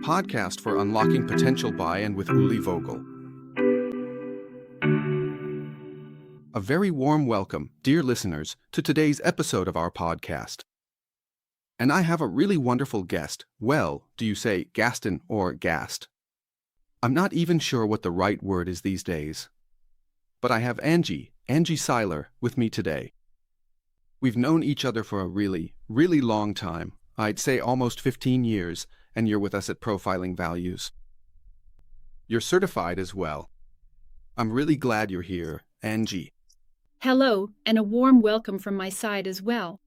podcast for unlocking potential by and with Uli Vogel. A very warm welcome, dear listeners, to today's episode of our podcast. And I have a really wonderful guest. Well, do you say Gaston or Gast? I'm not even sure what the right word is these days. But I have Anschi Sailer, with me today. We've known each other for a really, really long time. I'd say almost 15 years, and you're with us at Profiling Values. You're certified as well. I'm really glad you're here, Anschi. Hello, and a warm welcome from my side as well.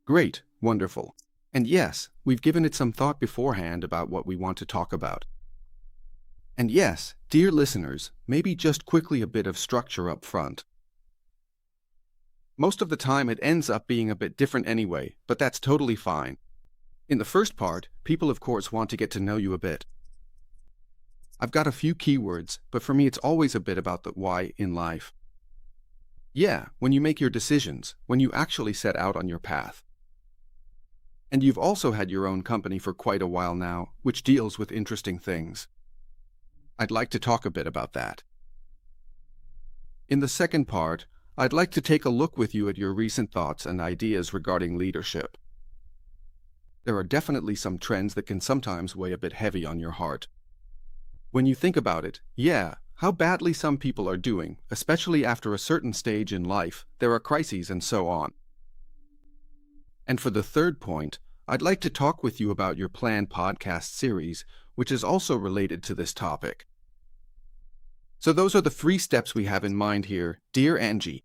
Great, wonderful. And yes, we've given it some thought beforehand about what we want to talk about. And yes, dear listeners, maybe just quickly a bit of structure up front. Most of the time it ends up being a bit different anyway, but that's totally fine. In the first part, people of course want to get to know you a bit. I've got a few keywords, but for me it's always a bit about the why in life. Yeah, when you make your decisions, when you actually set out on your path. And you've also had your own company for quite a while now, which deals with interesting things. I'd like to talk a bit about that. In the second part, I'd like to take a look with you at your recent thoughts and ideas regarding leadership. There are definitely some trends that can sometimes weigh a bit heavy on your heart. When you think about it, how badly some people are doing, especially after a certain stage in life, there are crises and so on. And for the third point, I'd like to talk with you about your planned podcast series, which is also related to this topic. So those are the 3 steps we have in mind here, dear Anschi.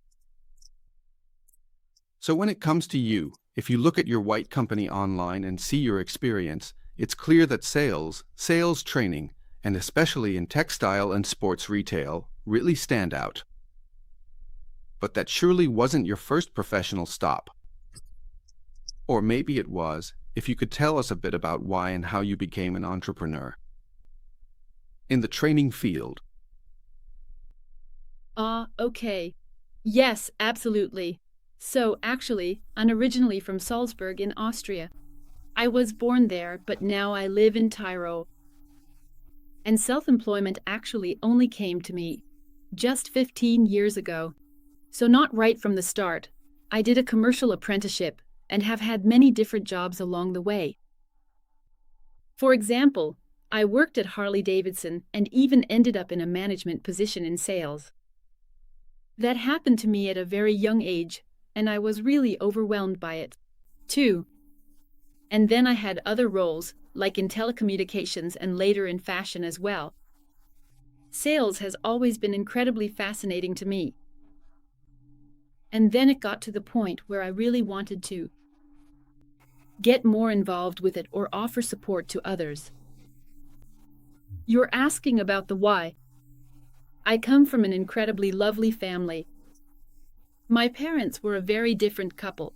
So when it comes to you, if you look at your white company online and see your experience, it's clear that sales training, and especially in textile and sports retail, really stand out. But that surely wasn't your first professional stop. Or maybe it was, if you could tell us a bit about why and how you became an entrepreneur. In the training field. Okay. Yes, absolutely. So, actually, I'm originally from Salzburg in Austria. I was born there, but now I live in Tyrol. And self-employment actually only came to me just 15 years ago. So not right from the start. I did a commercial apprenticeship and have had many different jobs along the way. For example, I worked at Harley-Davidson and even ended up in a management position in sales. That happened to me at a very young age, and I was really overwhelmed by it, too. And then I had other roles, like in telecommunications and later in fashion as well. Sales has always been incredibly fascinating to me. And then it got to the point where I really wanted to get more involved with it or offer support to others. You're asking about the why. I come from an incredibly lovely family. My parents were a very different couple.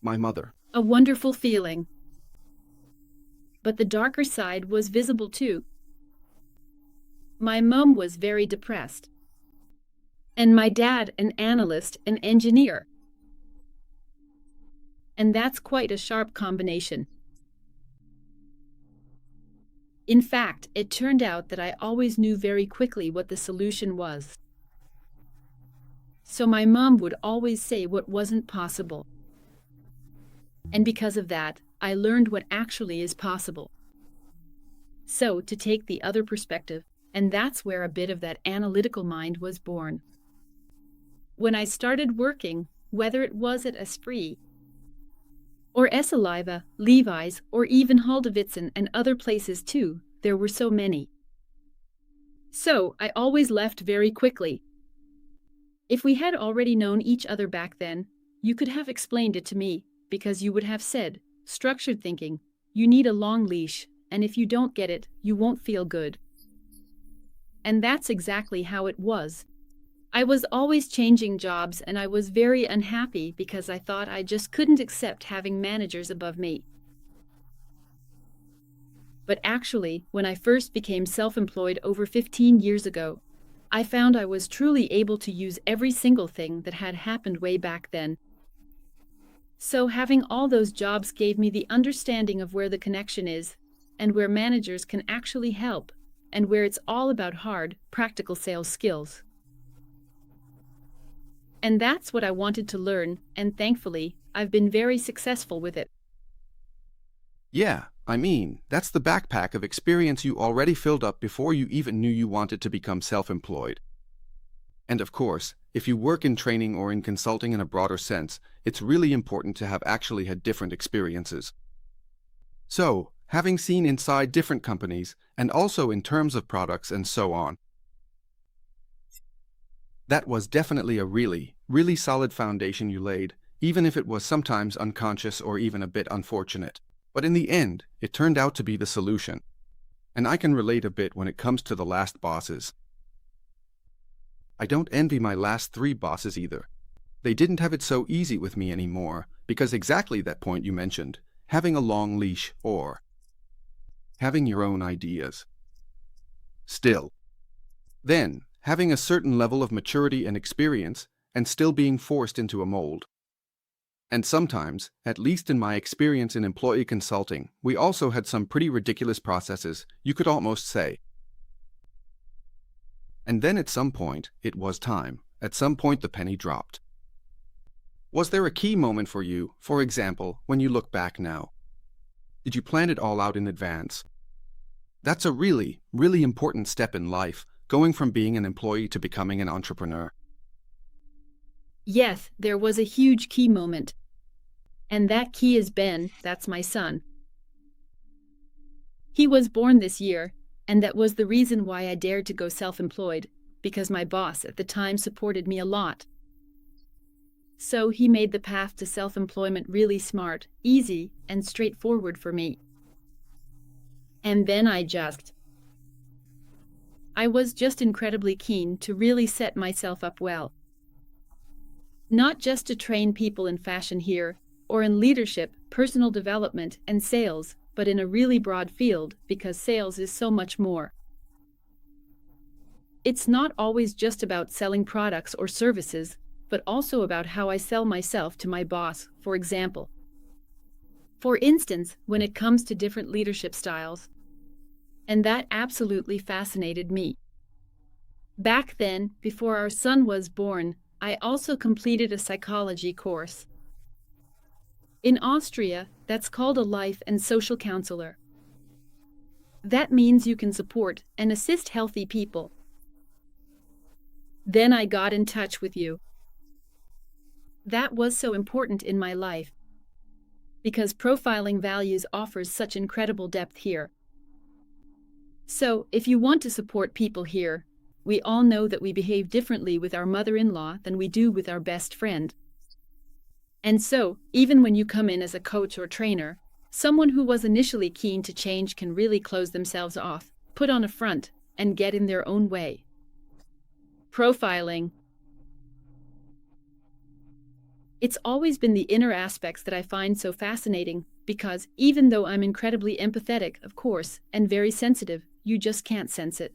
My mother. A wonderful feeling. But the darker side was visible too. My mom was very depressed. And my dad an analyst and engineer. And that's quite a sharp combination. In fact, it turned out that I always knew very quickly what the solution was. So my mom would always say what wasn't possible. And because of that, I learned what actually is possible. So, to take the other perspective, and that's where a bit of that analytical mind was born. When I started working, whether it was at Esprit, or Esseliva, Levi's, or even Haldewitzen and other places too, there were so many. So, I always left very quickly. If we had already known each other back then, you could have explained it to me, because you would have said, structured thinking, you need a long leash, and if you don't get it, you won't feel good. And that's exactly how it was. I was always changing jobs, and I was very unhappy because I thought I just couldn't accept having managers above me. But actually, when I first became self-employed over 15 years ago, I found I was truly able to use every single thing that had happened way back then. So having all those jobs gave me the understanding of where the connection is, and where managers can actually help, and where it's all about hard, practical sales skills. And that's what I wanted to learn, and thankfully, I've been very successful with it. Yeah, I mean, that's the backpack of experience you already filled up before you even knew you wanted to become self-employed. And of course, if you work in training or in consulting in a broader sense, it's really important to have actually had different experiences. So, having seen inside different companies, and also in terms of products and so on, that was definitely a really, really solid foundation you laid, even if it was sometimes unconscious or even a bit unfortunate. But in the end, it turned out to be the solution. And I can relate a bit when it comes to the last bosses. I don't envy my last 3 bosses either. They didn't have it so easy with me anymore, because exactly that point you mentioned, having a long leash or having your own ideas. Still. Then, having a certain level of maturity and experience, and still being forced into a mold. And sometimes, at least in my experience in employee consulting, we also had some pretty ridiculous processes, you could almost say. And then at some point, it was time. At some point the penny dropped. Was there a key moment for you, for example, when you look back now? Did you plan it all out in advance? That's a really, really important step in life, going from being an employee to becoming an entrepreneur. Yes, there was a huge key moment. And that key is Ben, that's my son. He was born this year, and that was the reason why I dared to go self-employed, because my boss at the time supported me a lot. So he made the path to self-employment really smart, easy, and straightforward for me. And then I was just incredibly keen to really set myself up well. Not just to train people in fashion here, or in leadership, personal development, and sales, but in a really broad field, because sales is so much more. It's not always just about selling products or services, but also about how I sell myself to my boss, for example. For instance, when it comes to different leadership styles. And that absolutely fascinated me. Back then, before our son was born, I also completed a psychology course. In Austria, that's called a life and social counselor. That means you can support and assist healthy people. Then I got in touch with you. That was so important in my life, because profiling values offers such incredible depth here. So, if you want to support people here, we all know that we behave differently with our mother-in-law than we do with our best friend. And so, even when you come in as a coach or trainer, someone who was initially keen to change can really close themselves off, put on a front, and get in their own way. Profiling. It's always been the inner aspects that I find so fascinating, because even though I'm incredibly empathetic, of course, and very sensitive, you just can't sense it.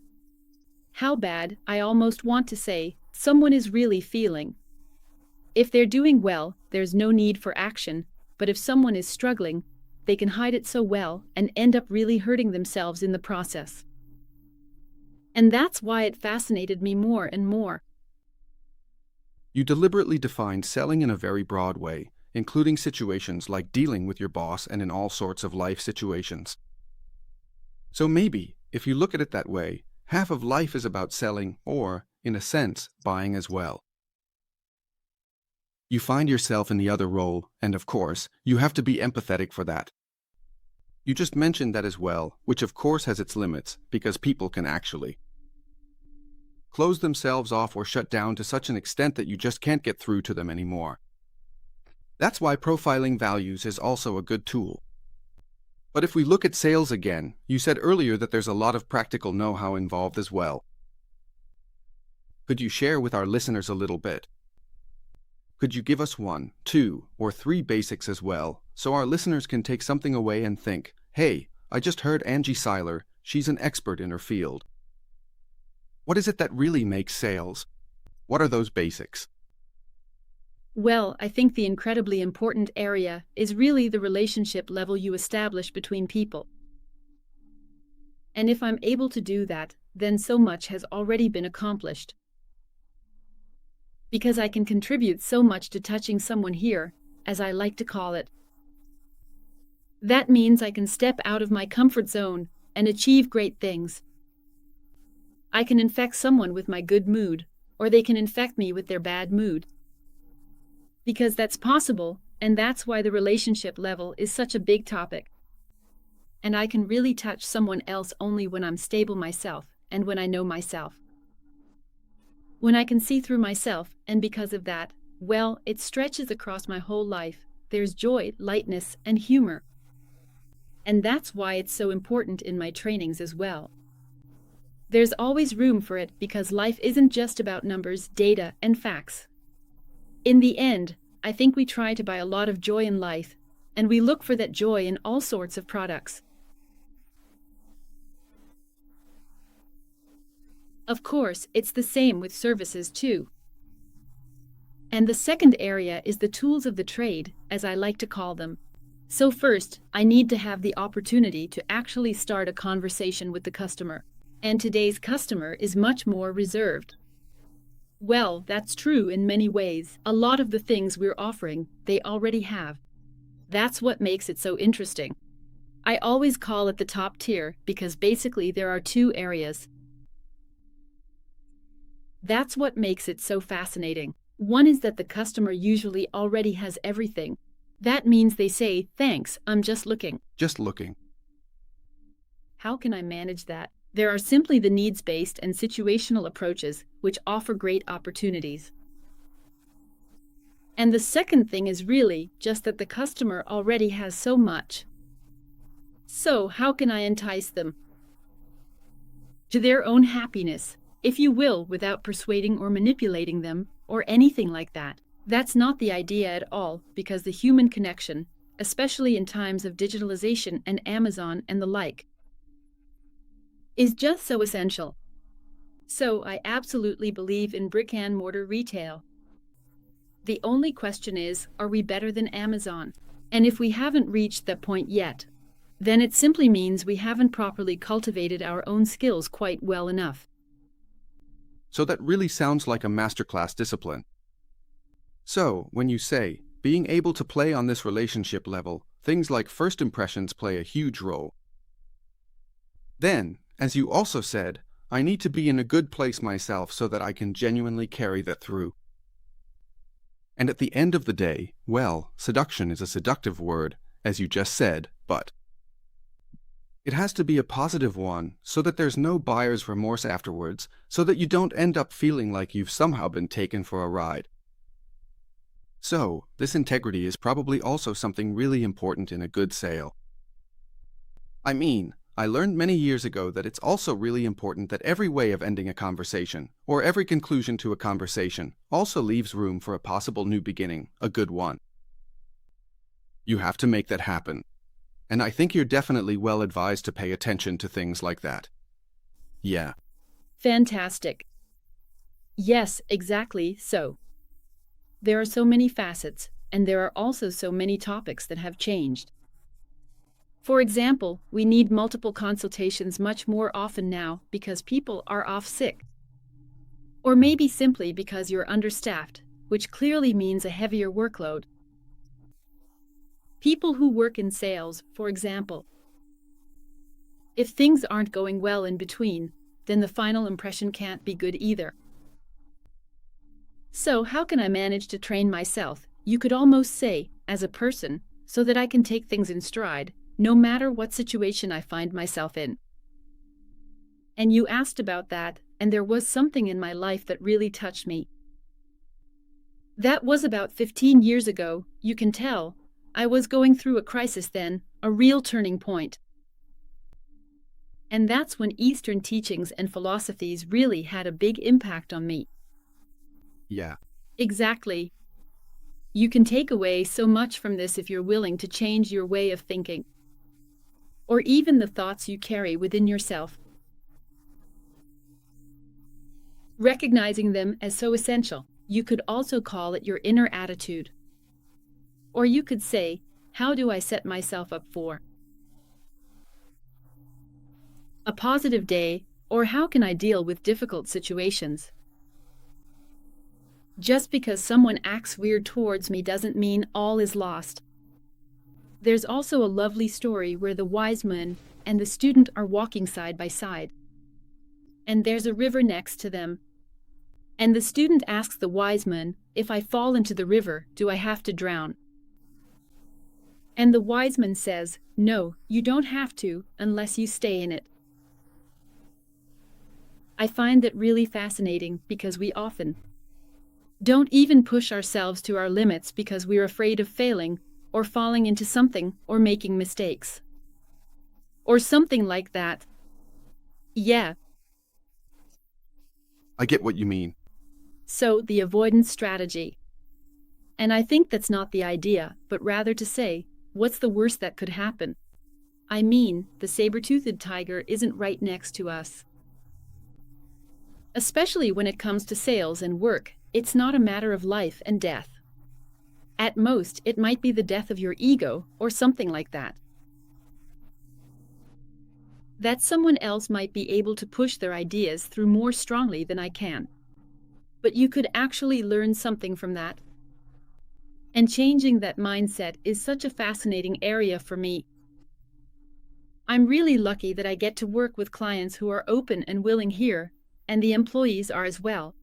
How bad, I almost want to say, someone is really feeling. If they're doing well, there's no need for action, but if someone is struggling, they can hide it so well and end up really hurting themselves in the process. And that's why it fascinated me more and more. You deliberately defined selling in a very broad way, including situations like dealing with your boss and in all sorts of life situations. So maybe, if you look at it that way, half of life is about selling or, in a sense, buying as well. You find yourself in the other role, and of course, you have to be empathetic for that. You just mentioned that as well, which of course has its limits, because people can actually close themselves off or shut down to such an extent that you just can't get through to them anymore. That's why profiling values is also a good tool. But if we look at sales again, you said earlier that there's a lot of practical know-how involved as well. Could you share with our listeners a little bit? Could you give us 1, 2, or 3 basics as well, so our listeners can take something away and think, hey, I just heard Anschi Sailer, she's an expert in her field. What is it that really makes sales? What are those basics? Well, I think the incredibly important area is really the relationship level you establish between people. And if I'm able to do that, then so much has already been accomplished. Because I can contribute so much to touching someone here, as I like to call it. That means I can step out of my comfort zone and achieve great things. I can infect someone with my good mood, or they can infect me with their bad mood. Because that's possible, and that's why the relationship level is such a big topic. And I can really touch someone else only when I'm stable myself and when I know myself. When I can see through myself, and because of that, well, it stretches across my whole life. There's joy, lightness, and humor. And that's why it's so important in my trainings as well. There's always room for it because life isn't just about numbers, data, and facts. In the end, I think we try to buy a lot of joy in life, and we look for that joy in all sorts of products. Of course, it's the same with services too. And the second area is the tools of the trade, as I like to call them. So first, I need to have the opportunity to actually start a conversation with the customer. And today's customer is much more reserved. Well, that's true in many ways. A lot of the things we're offering, they already have. That's what makes it so interesting. I always call it the top tier because basically there are two areas. That's what makes it so fascinating. One is that the customer usually already has everything. That means they say, "Thanks, I'm just looking." Just looking. How can I manage that? There are simply the needs-based and situational approaches, which offer great opportunities. And the second thing is really just that the customer already has so much. So how can I entice them to their own happiness, if you will, without persuading or manipulating them, or anything like that? That's not the idea at all, because the human connection, especially in times of digitalization and Amazon and the like, is just so essential. So I absolutely believe in brick-and-mortar retail. The only question is, are we better than Amazon? And if we haven't reached that point yet, then it simply means we haven't properly cultivated our own skills quite well enough. So that really sounds like a masterclass discipline. So, when you say, being able to play on this relationship level, things like first impressions play a huge role. Then, as you also said, I need to be in a good place myself so that I can genuinely carry that through. And at the end of the day, well, seduction is a seductive word, as you just said, but it has to be a positive one so that there's no buyer's remorse afterwards, so that you don't end up feeling like you've somehow been taken for a ride. So, this integrity is probably also something really important in a good sale. I mean, I learned many years ago that it's also really important that every way of ending a conversation, or every conclusion to a conversation, also leaves room for a possible new beginning, a good one. You have to make that happen. And I think you're definitely well advised to pay attention to things like that. Yeah. Fantastic. Yes, exactly so. There are so many facets, and there are also so many topics that have changed. For example, we need multiple consultations much more often now because people are off sick. Or maybe simply because you're understaffed, which clearly means a heavier workload. People who work in sales, for example. If things aren't going well in between, then the final impression can't be good either. So how can I manage to train myself, you could almost say, as a person, so that I can take things in stride, no matter what situation I find myself in? And you asked about that, and there was something in my life that really touched me. That was about 15 years ago, you can tell. I was going through a crisis then, a real turning point. And that's when Eastern teachings and philosophies really had a big impact on me. Yeah. Exactly. You can take away so much from this if you're willing to change your way of thinking, or even the thoughts you carry within yourself. Recognizing them as so essential, you could also call it your inner attitude. Or you could say, how do I set myself up for a positive day, or how can I deal with difficult situations? Just because someone acts weird towards me doesn't mean all is lost. There's also a lovely story where the wise man and the student are walking side by side. And there's a river next to them. And the student asks the wise man, "If I fall into the river, do I have to drown?" And the wise man says, "No, you don't have to, unless you stay in it." I find that really fascinating because we often don't even push ourselves to our limits because we're afraid of failing, or falling into something, or making mistakes. Or something like that. Yeah. I get what you mean. So, the avoidance strategy. And I think that's not the idea, but rather to say, what's the worst that could happen? I mean, the saber-toothed tiger isn't right next to us. Especially when it comes to sales and work, it's not a matter of life and death. At most, it might be the death of your ego, or something like that. That someone else might be able to push their ideas through more strongly than I can. But you could actually learn something from that. And changing that mindset is such a fascinating area for me. I'm really lucky that I get to work with clients who are open and willing here, and the employees are as well.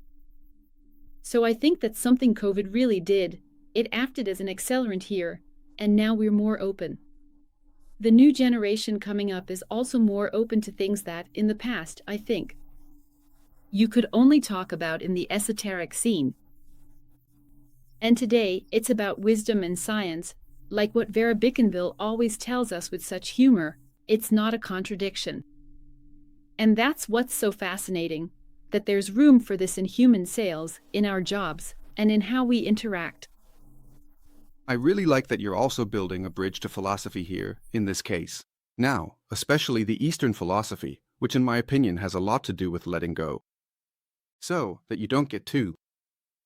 So I think that's something COVID really did. It acted as an accelerant here, and now we're more open. The new generation coming up is also more open to things that, in the past, I think, you could only talk about in the esoteric scene. And today, it's about wisdom and science, like what Vera Bickenville always tells us with such humor. It's not a contradiction. And that's what's so fascinating, that there's room for this in human sales, in our jobs, and in how we interact. I really like that you're also building a bridge to philosophy here, in this case. Now, especially the Eastern philosophy, which in my opinion has a lot to do with letting go. So that you don't get too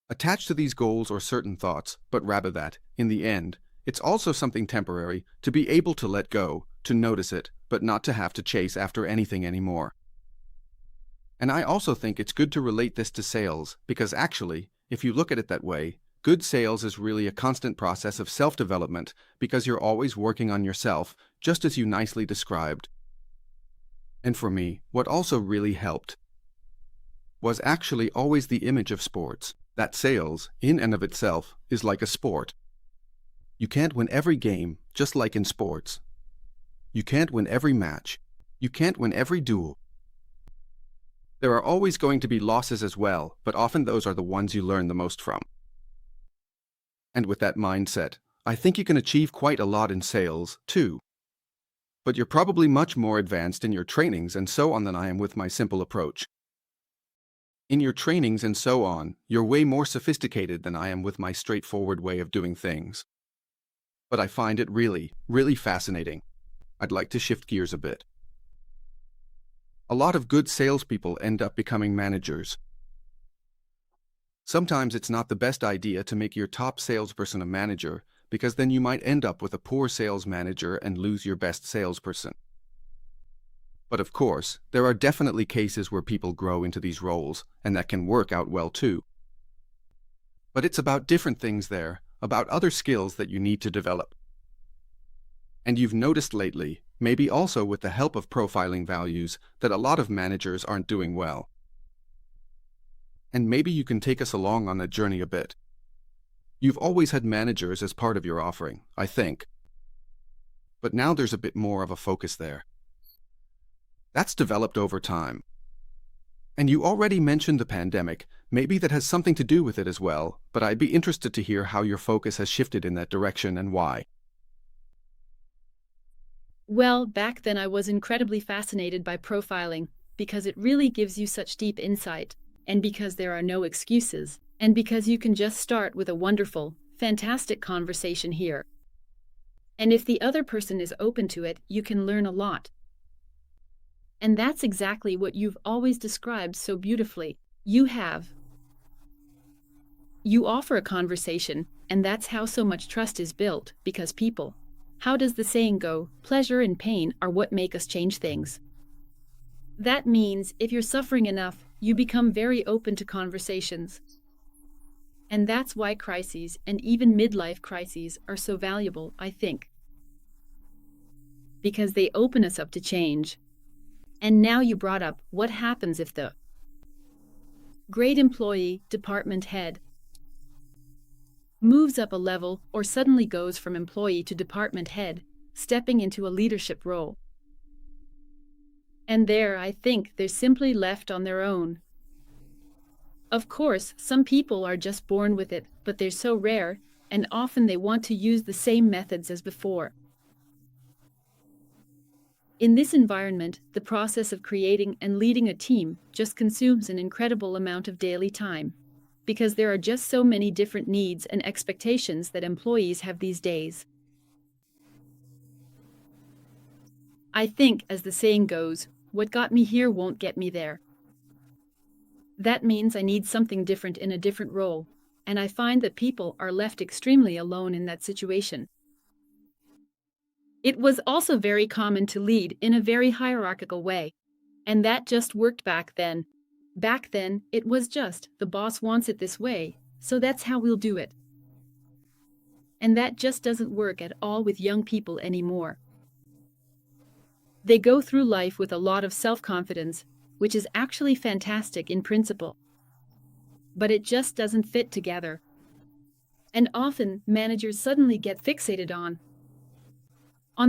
attached to these goals or certain thoughts, but rather that, in the end, it's also something temporary to be able to let go, to notice it, but not to have to chase after anything anymore. And I also think it's good to relate this to sales, because actually, if you look at it that way, good sales is really a constant process of self-development because you're always working on yourself, just as you nicely described. And for me, what also really helped was actually always the image of sports, that sales, in and of itself, is like a sport. You can't win every game, just like in sports. You can't win every match. You can't win every duel. There are always going to be losses as well, but often those are the ones you learn the most from. And with that mindset, I think you can achieve quite a lot in sales, too. But you're probably much more advanced in your trainings and so on than I am with my simple approach. In your trainings and so on, you're way more sophisticated than I am with my straightforward way of doing things. But I find it really, really fascinating. I'd like to shift gears a bit. A lot of good salespeople end up becoming managers. Sometimes it's not the best idea to make your top salesperson a manager, because then you might end up with a poor sales manager and lose your best salesperson. But of course, there are definitely cases where people grow into these roles, and that can work out well too. But it's about different things there, about other skills that you need to develop. And you've noticed lately, maybe also with the help of profiling values, that a lot of managers aren't doing well. And maybe you can take us along on that journey a bit. You've always had managers as part of your offering, I think. But now there's a bit more of a focus there. That's developed over time. And you already mentioned the pandemic. Maybe that has something to do with it as well, but I'd be interested to hear how your focus has shifted in that direction and why. Well, back then I was incredibly fascinated by profiling, because it really gives you such deep insight, and because there are no excuses, and because you can just start with a wonderful, fantastic conversation here. And if the other person is open to it, you can learn a lot. And that's exactly what you've always described so beautifully. You offer a conversation, and that's how so much trust is built, because people, how does the saying go, pleasure and pain are what make us change things. That means if you're suffering enough, you become very open to conversations. And that's why crises and even midlife crises are so valuable, I think. Because they open us up to change. And now you brought up what happens if the great employee, department head, moves up a level or suddenly goes from employee to department head, stepping into a leadership role. And there, I think, they're simply left on their own. Of course, some people are just born with it, but they're so rare, and often they want to use the same methods as before. In this environment, the process of creating and leading a team just consumes an incredible amount of daily time, because there are just so many different needs and expectations that employees have these days. I think, as the saying goes, what got me here won't get me there. That means I need something different in a different role, and I find that people are left extremely alone in that situation. It was also very common to lead in a very hierarchical way, and that just worked back then. Back then, it was just, the boss wants it this way, so that's how we'll do it. And that just doesn't work at all with young people anymore. They go through life with a lot of self-confidence, which is actually fantastic in principle. But it just doesn't fit together. And often, managers suddenly get fixated on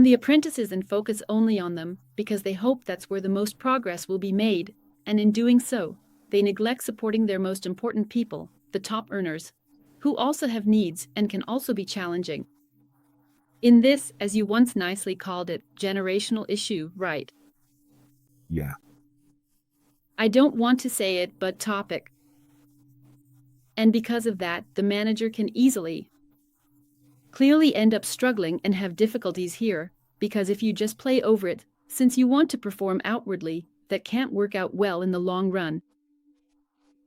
the apprentices and focus only on them because they hope that's where the most progress will be made, and in doing so, they neglect supporting their most important people, the top earners, who also have needs and can also be challenging. In this, as you once nicely called it, generational issue, right? Yeah. I don't want to say it, but topic. And because of that, the manager can clearly end up struggling and have difficulties here, because if you just play over it, since you want to perform outwardly, that can't work out well in the long run.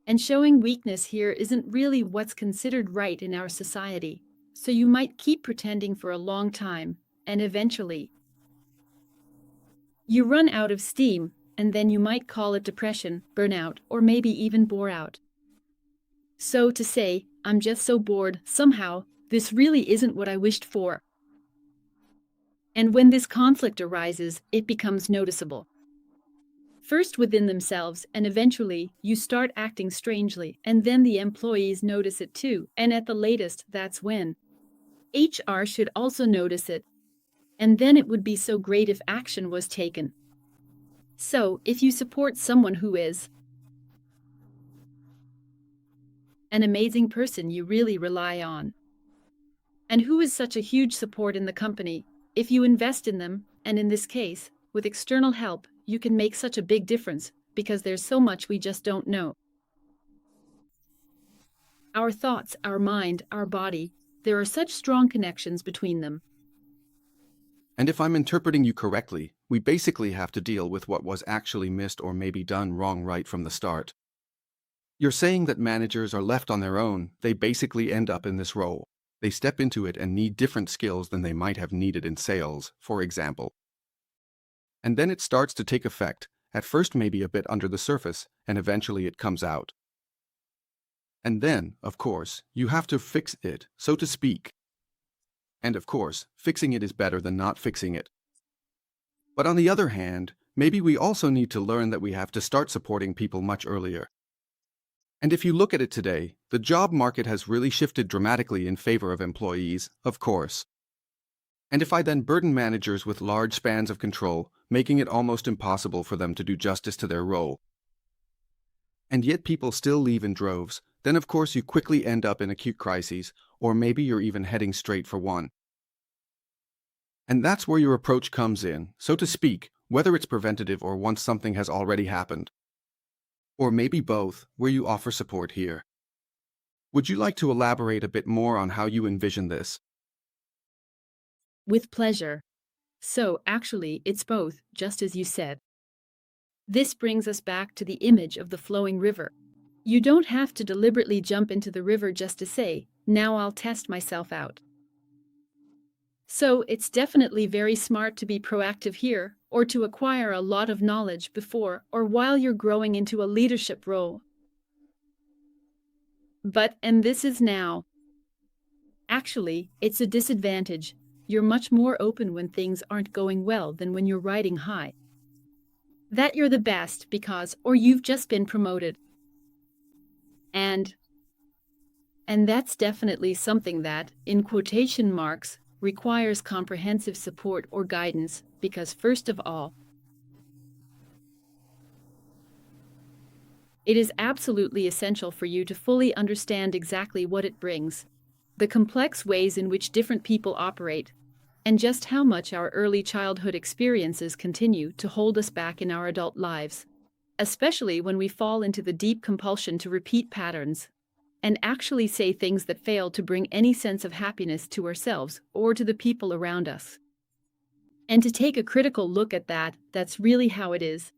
And showing weakness here isn't really what's considered right in our society, so you might keep pretending for a long time, and eventually you run out of steam, and then you might call it depression, burnout, or maybe even bore out. So to say, I'm just so bored, somehow, this really isn't what I wished for. And when this conflict arises, it becomes noticeable. First within themselves, and eventually, you start acting strangely, and then the employees notice it too, and at the latest, that's when HR should also notice it. And then it would be so great if action was taken. So, if you support someone who is an amazing person you really rely on, and who is such a huge support in the company, if you invest in them, and in this case, with external help, you can make such a big difference, because there's so much we just don't know. Our thoughts, our mind, our body, there are such strong connections between them. And if I'm interpreting you correctly, we basically have to deal with what was actually missed or maybe done wrong right from the start. You're saying that managers are left on their own, they basically end up in this role. They step into it and need different skills than they might have needed in sales, for example. And then it starts to take effect, at first maybe a bit under the surface, and eventually it comes out. And then, of course, you have to fix it, so to speak. And of course, fixing it is better than not fixing it. But on the other hand, maybe we also need to learn that we have to start supporting people much earlier. And if you look at it today, the job market has really shifted dramatically in favor of employees, of course. And if I then burden managers with large spans of control, making it almost impossible for them to do justice to their role, and yet people still leave in droves, then of course you quickly end up in acute crises, or maybe you're even heading straight for one. And that's where your approach comes in, so to speak, whether it's preventative or once something has already happened. Or maybe both, where you offer support here. Would you like to elaborate a bit more on how you envision this? With pleasure. So, actually, it's both, just as you said. This brings us back to the image of the flowing river. You don't have to deliberately jump into the river just to say, now I'll test myself out. So it's definitely very smart to be proactive here, or to acquire a lot of knowledge before or while you're growing into a leadership role. But, and this is now. Actually, it's a disadvantage. You're much more open when things aren't going well than when you're riding high. That you're the best because, or you've just been promoted. And that's definitely something that, in quotation marks, requires comprehensive support or guidance, because first of all, it is absolutely essential for you to fully understand exactly what it brings, the complex ways in which different people operate, and just how much our early childhood experiences continue to hold us back in our adult lives, especially when we fall into the deep compulsion to repeat patterns and actually say things that fail to bring any sense of happiness to ourselves or to the people around us. And to take a critical look at that, that's really how it is.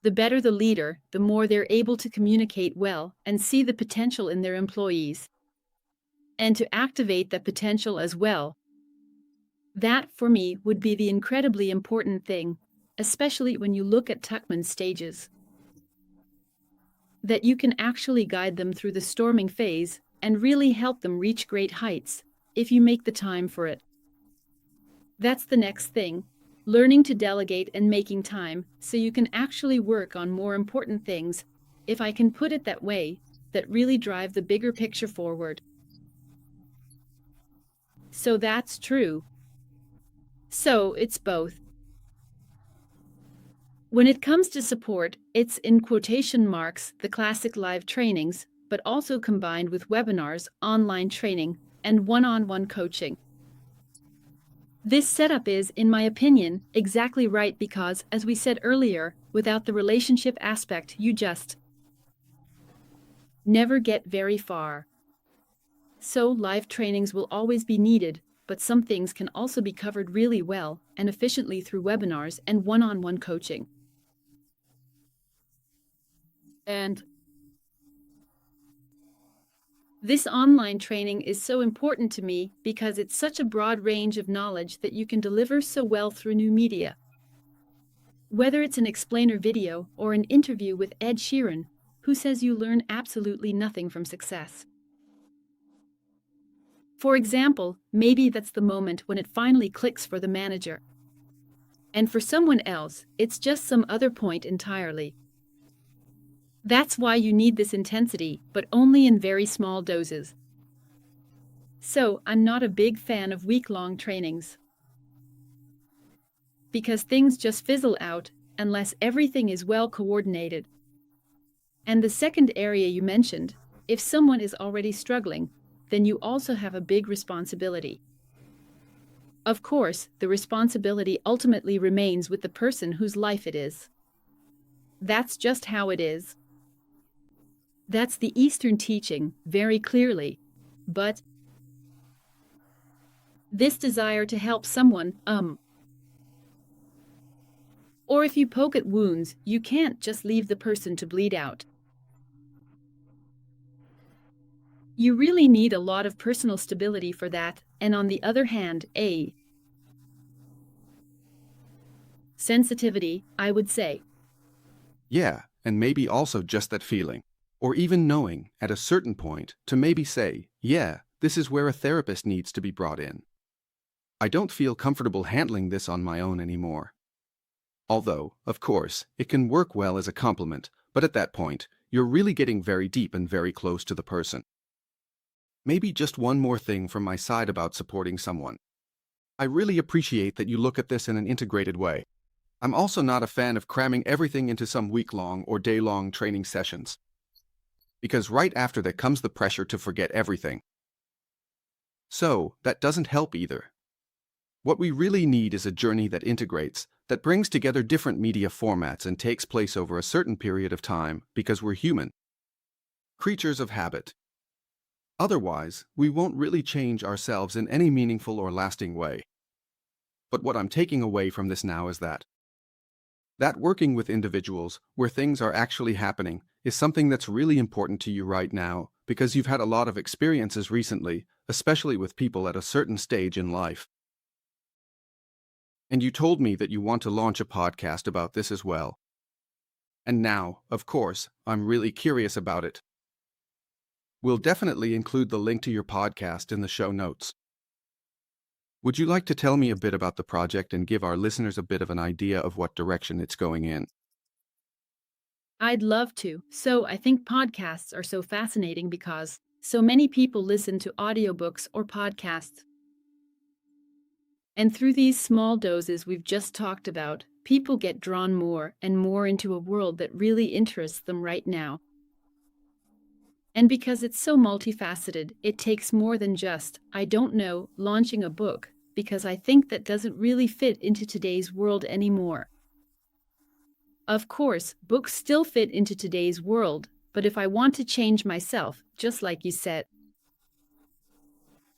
The better the leader, the more they're able to communicate well and see the potential in their employees, and to activate that potential as well. That, for me, would be the incredibly important thing, especially when you look at Tuckman's stages. That you can actually guide them through the storming phase and really help them reach great heights, if you make the time for it. That's the next thing, learning to delegate and making time so you can actually work on more important things, if I can put it that way, that really drive the bigger picture forward. So that's true. So it's both. When it comes to support, it's in quotation marks the classic live trainings, but also combined with webinars, online training, and one-on-one coaching. This setup is, in my opinion, exactly right because, as we said earlier, without the relationship aspect, you just never get very far. So live trainings will always be needed, but some things can also be covered really well and efficiently through webinars and one-on-one coaching. And this online training is so important to me because it's such a broad range of knowledge that you can deliver so well through new media. Whether it's an explainer video or an interview with Ed Sheeran, who says you learn absolutely nothing from success. For example, maybe that's the moment when it finally clicks for the manager. And for someone else, it's just some other point entirely. That's why you need this intensity, but only in very small doses. So, I'm not a big fan of week-long trainings, because things just fizzle out unless everything is well coordinated. And the second area you mentioned, if someone is already struggling, then you also have a big responsibility. Of course, the responsibility ultimately remains with the person whose life it is. That's just how it is. That's the Eastern teaching, very clearly. But this desire to help someone, or if you poke at wounds, you can't just leave the person to bleed out. You really need a lot of personal stability for that, and on the other hand, a sensitivity, I would say. Yeah, and maybe also just that feeling. Or even knowing, at a certain point, to maybe say, yeah, this is where a therapist needs to be brought in. I don't feel comfortable handling this on my own anymore. Although, of course, it can work well as a compliment, but at that point, you're really getting very deep and very close to the person. Maybe just one more thing from my side about supporting someone. I really appreciate that you look at this in an integrated way. I'm also not a fan of cramming everything into some week-long or day-long training sessions, because right after that comes the pressure to forget everything. So, that doesn't help either. What we really need is a journey that integrates, that brings together different media formats and takes place over a certain period of time, because we're human, creatures of habit. Otherwise, we won't really change ourselves in any meaningful or lasting way. But what I'm taking away from this now is that working with individuals where things are actually happening is something that's really important to you right now because you've had a lot of experiences recently especially with people at a certain stage in life. And you told me that you want to launch a podcast about this as well. And now, of course, I'm really curious about it. We'll definitely include the link to your podcast in the show notes. Would you like to tell me a bit about the project and give our listeners a bit of an idea of what direction it's going in? I'd love to. So I think podcasts are so fascinating because so many people listen to audiobooks or podcasts. And through these small doses we've just talked about, people get drawn more and more into a world that really interests them right now. And because it's so multifaceted, it takes more than just, I don't know, launching a book, because I think that doesn't really fit into today's world anymore. Of course, books still fit into today's world, but if I want to change myself, just like you said,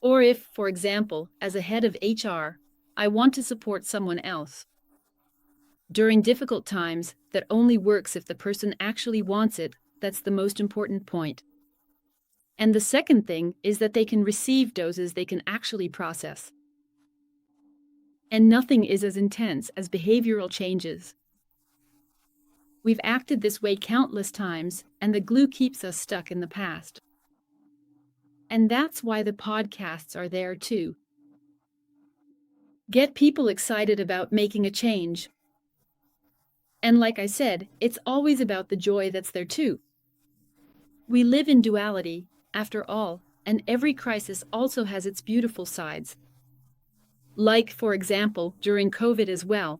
or if, for example, as a head of HR, I want to support someone else during difficult times, that only works if the person actually wants it. That's the most important point. And the second thing is that they can receive doses they can actually process. And nothing is as intense as behavioral changes. We've acted this way countless times, and the glue keeps us stuck in the past. And that's why the podcasts are there too. Get people excited about making a change. And like I said, it's always about the joy that's there too. We live in duality, after all, and every crisis also has its beautiful sides. Like, for example, during COVID as well.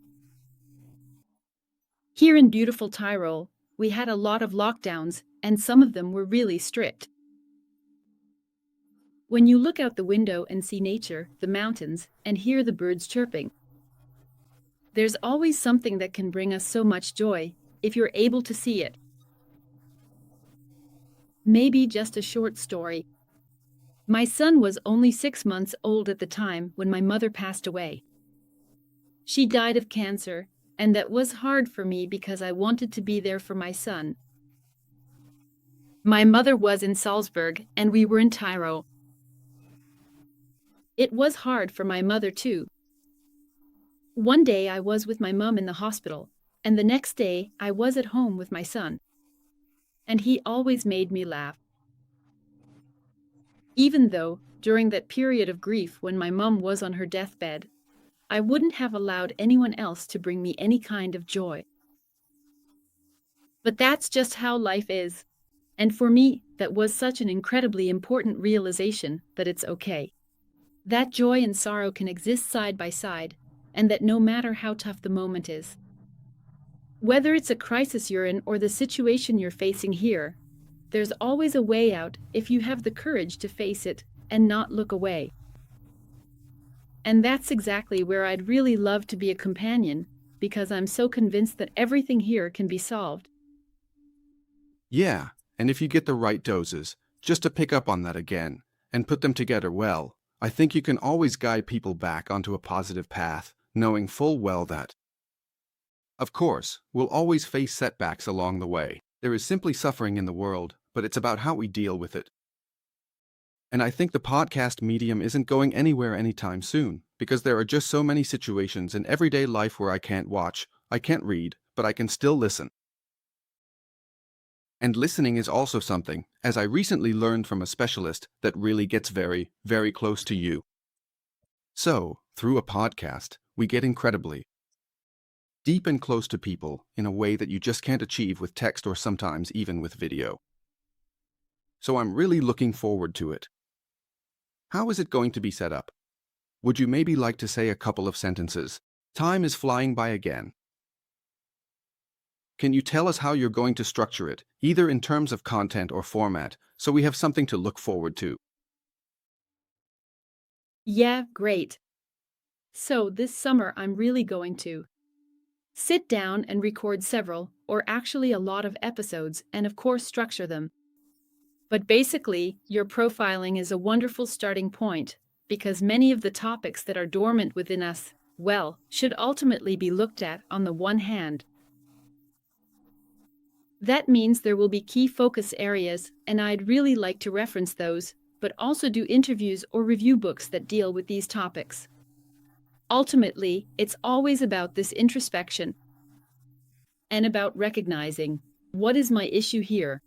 Here in beautiful Tyrol, we had a lot of lockdowns, and some of them were really strict. When you look out the window and see nature, the mountains, and hear the birds chirping, there's always something that can bring us so much joy, if you're able to see it. Maybe just a short story. My son was only 6 months old at the time when my mother passed away. She died of cancer, and that was hard for me because I wanted to be there for my son. My mother was in Salzburg, and we were in Tyrol. It was hard for my mother too. One day I was with my mom in the hospital, and the next day I was at home with my son. And he always made me laugh. Even though, during that period of grief when my mom was on her deathbed, I wouldn't have allowed anyone else to bring me any kind of joy. But that's just how life is. And for me, that was such an incredibly important realization that it's okay. That joy and sorrow can exist side by side, and that no matter how tough the moment is, whether it's a crisis you're in or the situation you're facing here, there's always a way out if you have the courage to face it and not look away. And that's exactly where I'd really love to be a companion, because I'm so convinced that everything here can be solved. Yeah, and if you get the right doses, just to pick up on that again, and put them together well, I think you can always guide people back onto a positive path, knowing full well that, of course, we'll always face setbacks along the way. There is simply suffering in the world, but it's about how we deal with it. And I think the podcast medium isn't going anywhere anytime soon, because there are just so many situations in everyday life where I can't watch, I can't read, but I can still listen. And listening is also something, as I recently learned from a specialist, that really gets very, very close to you. So, through a podcast, we get incredibly deep and close to people in a way that you just can't achieve with text or sometimes even with video. So I'm really looking forward to it. How is it going to be set up? Would you maybe like to say a couple of sentences? Time is flying by again. Can you tell us how you're going to structure it, either in terms of content or format, so we have something to look forward to? Yeah, great. So this summer I'm really going to sit down and record several, or actually a lot of episodes, and of course structure them. But basically, your profiling is a wonderful starting point, because many of the topics that are dormant within us, well, should ultimately be looked at on the one hand. That means there will be key focus areas, and I'd really like to reference those, but also do interviews or review books that deal with these topics. Ultimately, it's always about this introspection and about recognizing what is my issue here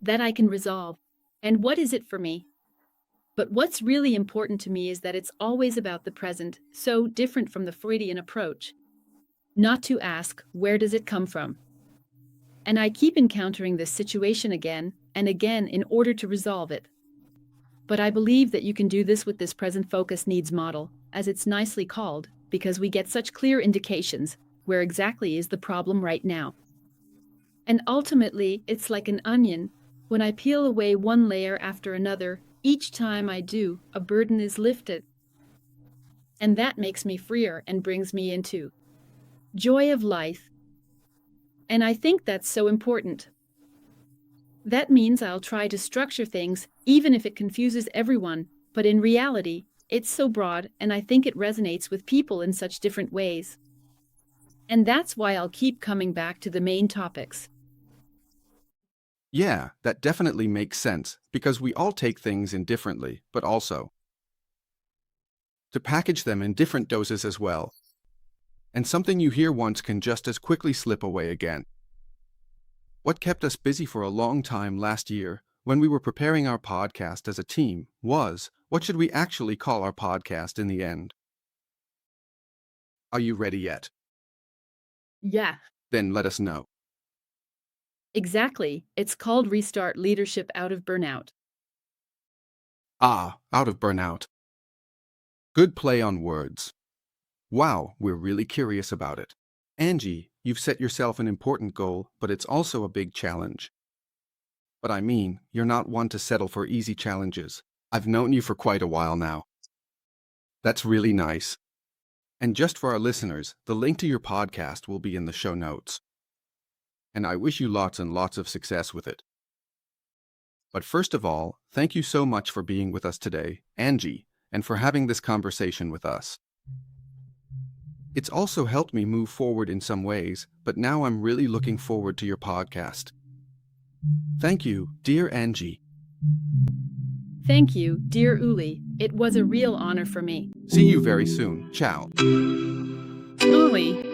that I can resolve, and what is it for me. But what's really important to me is that it's always about the present, so different from the Freudian approach. Not to ask, where does it come from? And I keep encountering this situation again and again in order to resolve it. But I believe that you can do this with this present focus needs model, as it's nicely called, because we get such clear indications where exactly is the problem right now. And ultimately, it's like an onion. When I peel away one layer after another, each time I do, a burden is lifted. And that makes me freer and brings me into joy of life. And I think that's so important. That means I'll try to structure things, even if it confuses everyone, but in reality, it's so broad and I think it resonates with people in such different ways. And that's why I'll keep coming back to the main topics. Yeah, that definitely makes sense, because we all take things in differently, but also to package them in different doses as well. And something you hear once can just as quickly slip away again. What kept us busy for a long time last year, when we were preparing our podcast as a team, was, what should we actually call our podcast in the end? Are you ready yet? Yeah, Then let us know. exactly. It's called Restart Leadership Out of Burnout. Ah, out of burnout. Good play on words. Wow, we're really curious about it. Angie, you've set yourself an important goal, but it's also a big challenge. But I mean, you're not one to settle for easy challenges. I've known you for quite a while now. That's really nice. And just for our listeners, the link to your podcast will be in the show notes. And I wish you lots and lots of success with it. But first of all, thank you so much for being with us today, Angie, and for having this conversation with us. It's also helped me move forward in some ways, but now I'm really looking forward to your podcast. Thank you, dear Angie. Thank you, dear Uli. It was a real honor for me. See you very soon. Ciao. Uli.